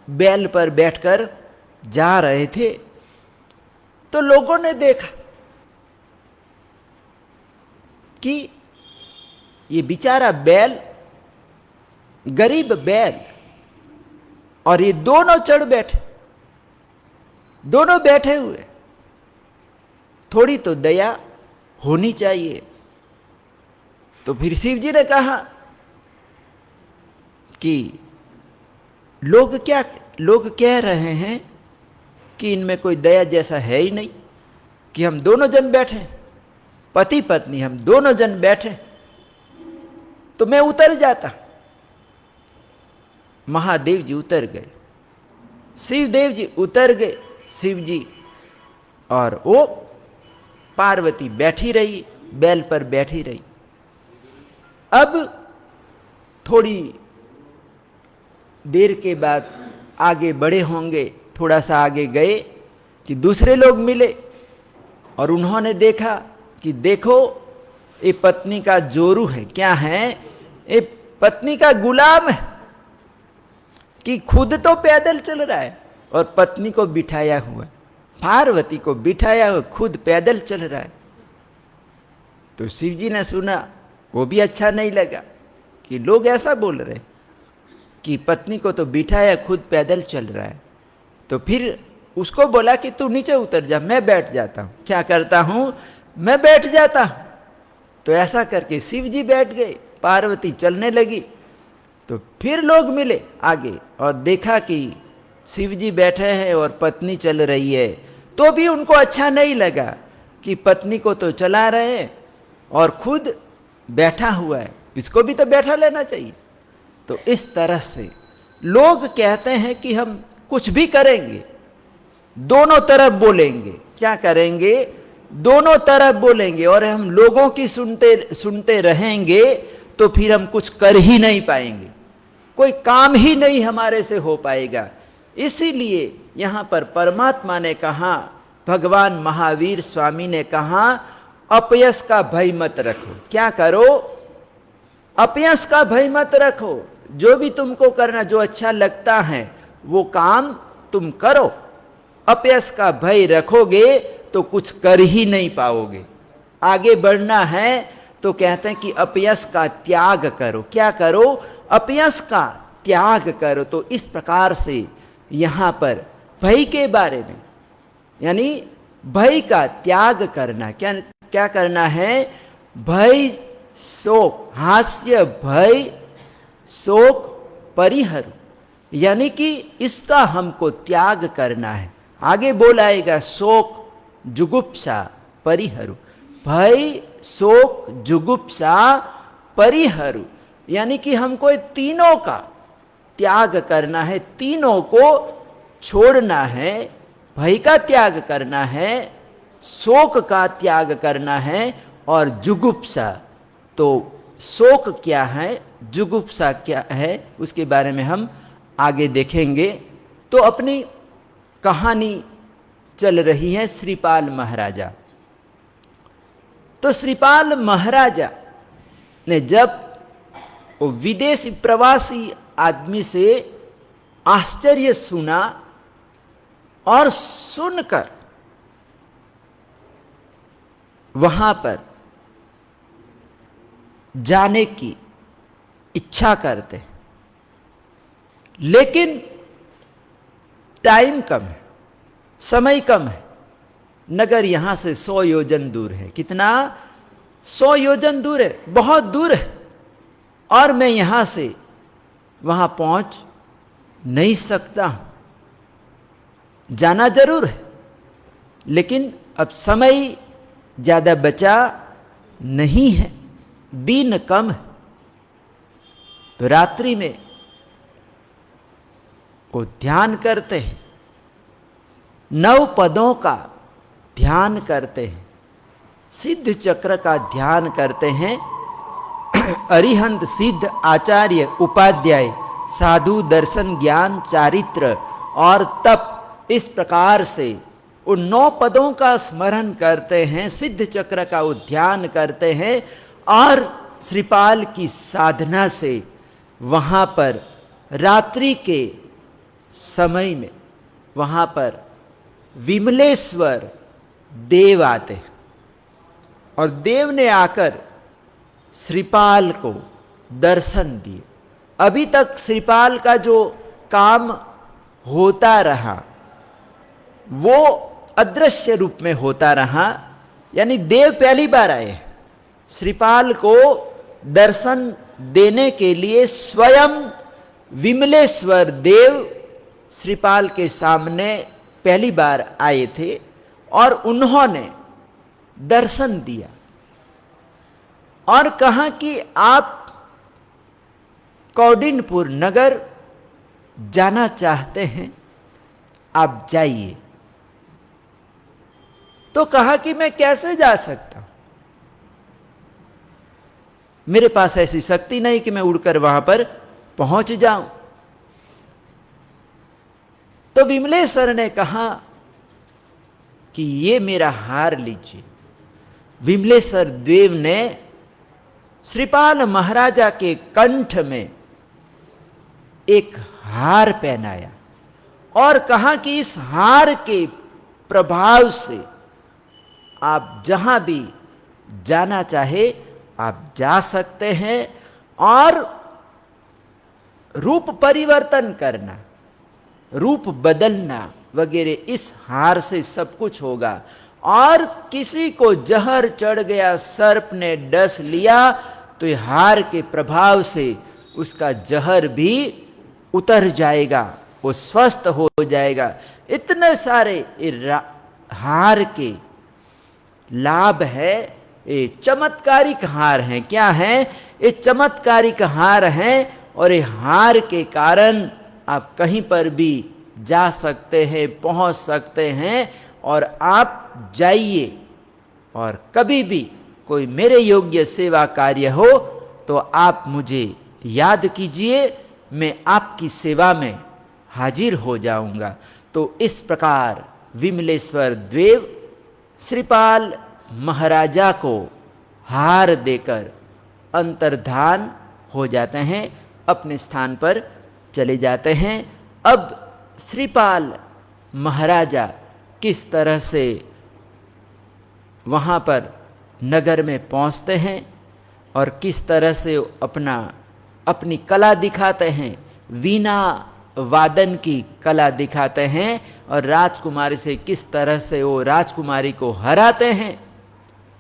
बैल पर बैठकर जा रहे थे, तो लोगों ने देखा कि ये बेचारा बैल, गरीब बैल, और ये दोनों चढ़ बैठे, दोनों बैठे हुए, थोड़ी तो दया होनी चाहिए। तो फिर शिव जी ने कहा कि लोग कह रहे हैं कि इनमें कोई दया जैसा है ही नहीं, कि हम दोनों जन बैठे, पति पत्नी हम दोनों जन बैठे, तो मैं उतर जाता। महादेव जी उतर गए, शिवदेव जी उतर गए, शिव जी, और वो पार्वती बैठी रही, बैल पर बैठी रही। अब थोड़ी देर के बाद आगे बढ़े होंगे, थोड़ा सा आगे गए कि दूसरे लोग मिले और उन्होंने देखा कि देखो ये पत्नी का जोरू है। क्या है? ये पत्नी का गुलाम है कि खुद तो पैदल चल रहा है और पत्नी को बिठाया हुआ, पार्वती को बिठाया हुआ, खुद पैदल चल रहा है। तो शिव जी ने सुना, वो भी अच्छा नहीं लगा कि लोग ऐसा बोल रहे कि पत्नी को तो बिठाया, खुद पैदल चल रहा है। तो फिर उसको बोला कि तू नीचे उतर जा, मैं बैठ जाता हूं। क्या करता हूं? मैं बैठ जाता हूं। तो ऐसा करके शिव जी बैठ गए, पार्वती चलने लगी। तो फिर लोग मिले आगे और देखा कि शिव जी बैठे हैं और पत्नी चल रही है, तो भी उनको अच्छा नहीं लगा कि पत्नी को तो चला रहे हैं और खुद बैठा हुआ है, इसको भी तो बैठा लेना चाहिए। तो इस तरह से लोग कहते हैं कि हम कुछ भी करेंगे, दोनों तरफ बोलेंगे। क्या करेंगे? दोनों तरफ बोलेंगे, और हम लोगों की सुनते रहेंगे तो फिर हम कुछ कर ही नहीं पाएंगे, कोई काम ही नहीं हमारे से हो पाएगा। इसीलिए यहां पर परमात्मा ने कहा, भगवान महावीर स्वामी ने कहा, अपयश का भय मत रखो। क्या करो? अपयश का भय मत रखो। जो भी तुमको करना, जो अच्छा लगता है वो काम तुम करो। अपयश का भय रखोगे तो कुछ कर ही नहीं पाओगे। आगे बढ़ना है तो कहते हैं कि अपयश का त्याग करो। क्या करो? अपयश का त्याग करो। तो इस प्रकार से यहां पर भय के बारे में, यानी भय का त्याग करना, क्या करना है? भय शोक, हास्य भय शोक परिहर, यानी कि इसका हमको त्याग करना है। आगे बोलाएगा शोक जुगुप्सा परिहरु, भय शोक जुगुप्सा परिहरु, यानी कि हमको तीनों का त्याग करना है, तीनों को छोड़ना है। भय का त्याग करना है, शोक का त्याग करना है, और जुगुप्सा। तो शोक क्या है, जुगुप्सा क्या है, उसके बारे में हम आगे देखेंगे। तो अपनी कहानी चल रही है श्रीपाल महाराजा। तो श्रीपाल महाराजा ने जब वो विदेशी प्रवासी आदमी से आश्चर्य सुना और सुनकर वहां पर जाने की इच्छा करते, लेकिन टाइम कम है, समय कम है। नगर यहां से 100 योजन दूर है। कितना? 100 योजन दूर है, बहुत दूर है, और मैं यहां से वहां पहुंच नहीं सकता हूं। जाना जरूर है, लेकिन अब समय ज्यादा बचा नहीं है, दिन कम है। तो रात्रि में वो ध्यान करते हैं, 9 पदों का ध्यान करते हैं, सिद्ध चक्र का ध्यान करते हैं। अरिहंत सिद्ध आचार्य उपाध्याय साधु दर्शन ज्ञान चारित्र और तप, इस प्रकार से उन 9 पदों का स्मरण करते हैं, सिद्ध चक्र का ध्यान करते हैं और श्रीपाल की साधना से वहां पर रात्रि के समय में वहां पर विमलेश्वर देव आते हैं और देव ने आकर श्रीपाल को दर्शन दिए। अभी तक श्रीपाल का जो काम होता रहा वो अदृश्य रूप में होता रहा, यानी देव पहली बार आए। श्रीपाल को दर्शन देने के लिए स्वयं विमलेश्वर देव श्रीपाल के सामने पहली बार आए थे और उन्होंने दर्शन दिया और कहा कि आप कौडिनपुर नगर जाना चाहते हैं, आप जाइए। तो कहा कि मैं कैसे जा सकता हूं, मेरे पास ऐसी शक्ति नहीं कि मैं उड़कर वहां पर पहुंच जाऊं। तो विमलेश्वर ने कहा कि ये मेरा हार लीजिए। विमलेश्वर देव ने श्रीपाल महाराजा के कंठ में एक हार पहनाया और कहा कि इस हार के प्रभाव से आप जहां भी जाना चाहे आप जा सकते हैं और रूप परिवर्तन करना, रूप बदलना वगैरह इस हार से सब कुछ होगा। और किसी को जहर चढ़ गया, सर्प ने डस लिया, तो ये हार के प्रभाव से उसका जहर भी उतर जाएगा, वो स्वस्थ हो जाएगा। इतने सारे हार के लाभ है, ये चमत्कारिक हार हैं। क्या है? ये चमत्कारिक हार हैं और ये हार के कारण आप कहीं पर भी जा सकते हैं, पहुंच सकते हैं और आप जाइए और कभी भी कोई मेरे योग्य सेवा कार्य हो तो आप मुझे याद कीजिए, मैं आपकी सेवा में हाजिर हो जाऊंगा। तो इस प्रकार विमलेश्वर देव श्रीपाल महाराजा को हार देकर अंतर्धान हो जाते हैं, अपने स्थान पर चले जाते हैं। अब श्रीपाल महाराजा किस तरह से वहाँ पर नगर में पहुँचते हैं और किस तरह से अपनी कला दिखाते हैं, वीणा वादन की कला दिखाते हैं और राजकुमारी से किस तरह से वो राजकुमारी को हराते हैं,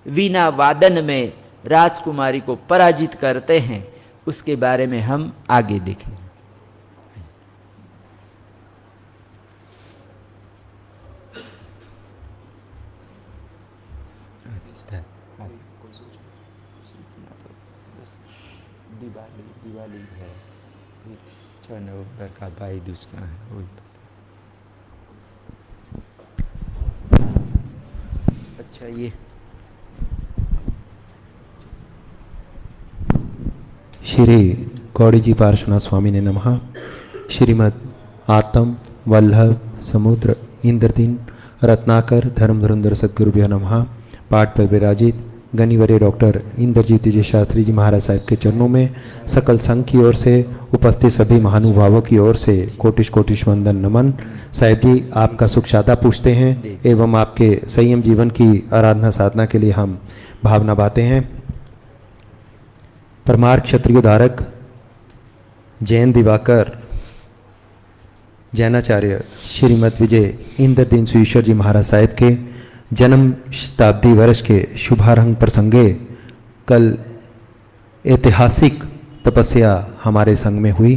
वीणा वादन में राजकुमारी को पराजित करते हैं, उसके बारे में हम आगे देखेंगे। दिवाली है, 6 नवंबर का भाई दूज का है, वही अच्छा। ये श्री कौड़ी जी पार्श्वनाथ स्वामी ने नमः। श्रीमद आत्म वल्लभ समुद्र इंद्रदीन रत्नाकर धर्म धुरंधर सद्गुरुभ्यो नमः। पाठ पर विराजित गणिवर्य डॉक्टर इंद्रजीत जी शास्त्री जी महाराज साहिब के चरणों में सकल संघ की ओर से उपस्थित सभी महानुभावों की ओर से कोटिश कोटिश वंदन नमन। साहिब जी आपका सुख शादा पूछते हैं एवं आपके संयम जीवन की आराधना साधना के लिए हम भावना बातें हैं। परमार्थ क्षत्रियोद्धारक जैन दिवाकर जैनाचार्य श्रीमद विजय इंद्रदीन सुईश्वर जी महाराज साहिब के जन्म शताब्दी वर्ष के शुभारंभ प्रसंगे कल ऐतिहासिक तपस्या हमारे संघ में हुई।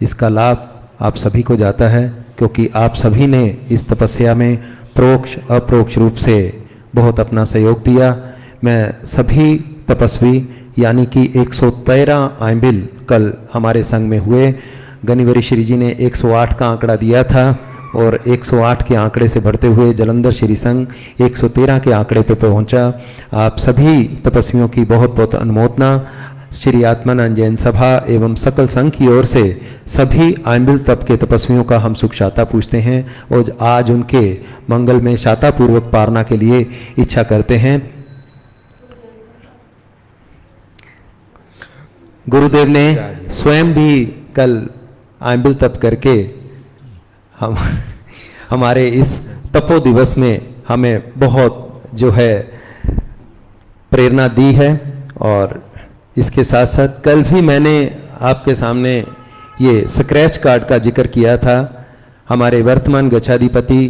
इसका लाभ आप सभी को जाता है क्योंकि आप सभी ने इस तपस्या में प्रोक्ष अप्रोक्ष रूप से बहुत अपना सहयोग दिया। मैं सभी तपस्वी यानी कि 113 आइंबिल कल हमारे संग में हुए। गनिवरी श्री जी ने 108 का आंकड़ा दिया था और 108 के आंकड़े से बढ़ते हुए जलंधर श्री संघ 113 के आंकड़े पर पहुंचा। आप सभी तपस्वियों की बहुत बहुत अनुमोदना। श्री आत्मानंद जैन सभा एवं सकल संघ की ओर से सभी आइंबिल तप के तपस्वियों का हम सुख शाता पूछते हैं और आज उनके मंगल में शाता पूर्वक पारना के लिए इच्छा करते हैं। गुरुदेव ने स्वयं भी कल आइंबिल तप करके हम हमारे इस तपो दिवस में हमें बहुत जो है प्रेरणा दी है। और इसके साथ साथ कल भी मैंने आपके सामने ये स्क्रैच कार्ड का जिक्र किया था। हमारे वर्तमान गच्छाधिपति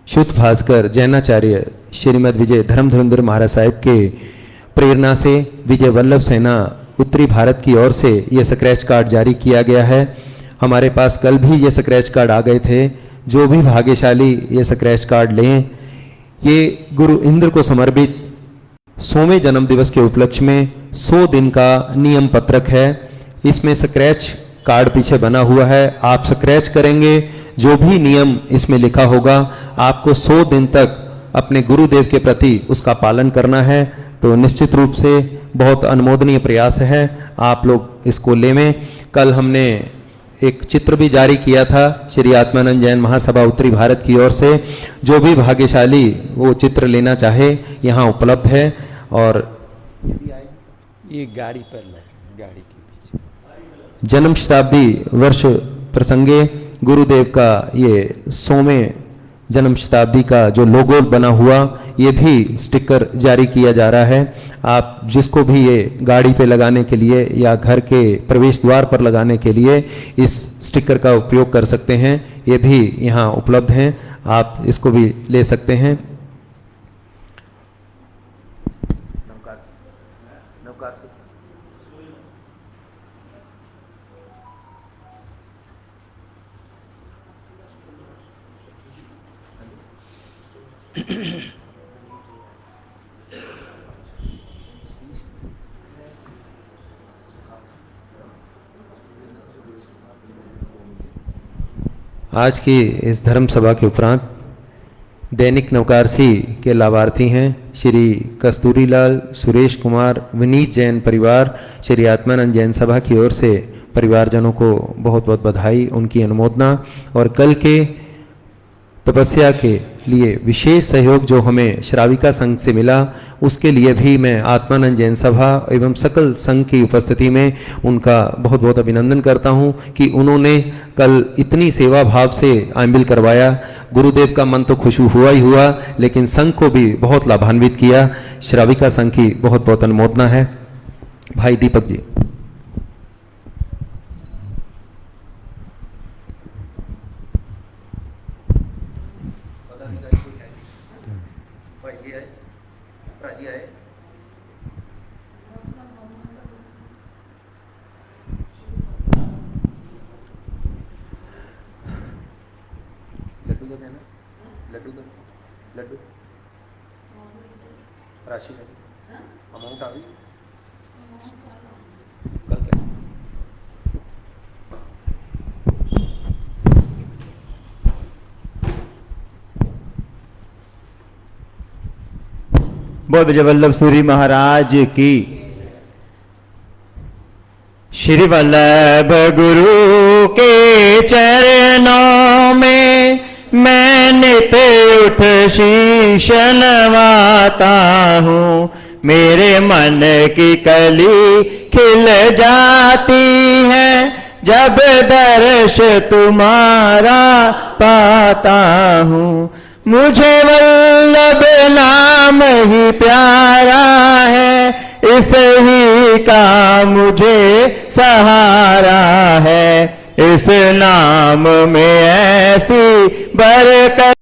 शुद्ध भास्कर जैनाचार्य श्रीमद विजय धर्मधुरंधर महाराज साहिब के प्रेरणा से विजय वल्लभ सेना उत्तरी भारत की ओर से ये स्क्रैच कार्ड जारी किया गया है। हमारे पास कल भी ये स्क्रैच कार्ड आ गए थे। जो भी भाग्यशाली ये स्क्रैच कार्ड लें, ये गुरु इंद्र को समर्पित 100वें जन्म दिवस के उपलक्ष्य में 100 दिन का नियम पत्रक है। इसमें स्क्रैच कार्ड पीछे बना हुआ है। आप स्क्रैच करेंगे, जो भी नियम इसमें लिखा होगा आपको 100 दिन तक अपने गुरुदेव के प्रति उसका पालन करना है। तो निश्चित रूप से बहुत अनुमोदनीय प्रयास है, आप लोग इसको लेवें। कल हमने एक चित्र भी जारी किया था श्री आत्मानंद जैन महासभा उत्तरी भारत की ओर से। जो भी भाग्यशाली वो चित्र लेना चाहे यहाँ उपलब्ध है। और ये गाड़ी पर गाड़ी के पीछे जन्म शताब्दी वर्ष प्रसंगे गुरुदेव का ये 100वें जन्म शताब्दी का जो लोगो बना हुआ ये भी स्टिकर जारी किया जा रहा है। आप जिसको भी ये गाड़ी पे लगाने के लिए या घर के प्रवेश द्वार पर लगाने के लिए इस स्टिकर का उपयोग कर सकते हैं। ये भी यहाँ उपलब्ध हैं, आप इसको भी ले सकते हैं। आज की इस धर्म सभा के उपरांत दैनिक नवकारसी के लाभार्थी हैं श्री कस्तूरीलाल, सुरेश कुमार, विनीत जैन परिवार। श्री आत्मानंद जैन सभा की ओर से परिवारजनों को बहुत बहुत बधाई, उनकी अनुमोदना। और कल के तपस्या के लिए विशेष सहयोग जो हमें श्राविका संघ से मिला उसके लिए भी मैं आत्मानंद जैन सभा एवं सकल संघ की उपस्थिति में उनका बहुत बहुत अभिनंदन करता हूं कि उन्होंने कल इतनी सेवा भाव से आइंबिल करवाया। गुरुदेव का मन तो खुश हुआ ही हुआ, लेकिन संघ को भी बहुत लाभान्वित किया। श्राविका संघ की बहुत बहुत अनुमोदना है। भाई दीपक जी। लड्डू राशि अमाउंट आ गई कल क्या बोल विजय वल्लभ सूरी महाराज की। श्री वल्लभ गुरु के चरणों में मैं नित उठ शीश नवाता हूँ। मेरे मन की कली खिल जाती है जब दर्श तुम्हारा पाता हूँ। मुझे वल्लभ नाम ही प्यारा है, इस ही का मुझे सहारा है। इस नाम में ऐसी बरकत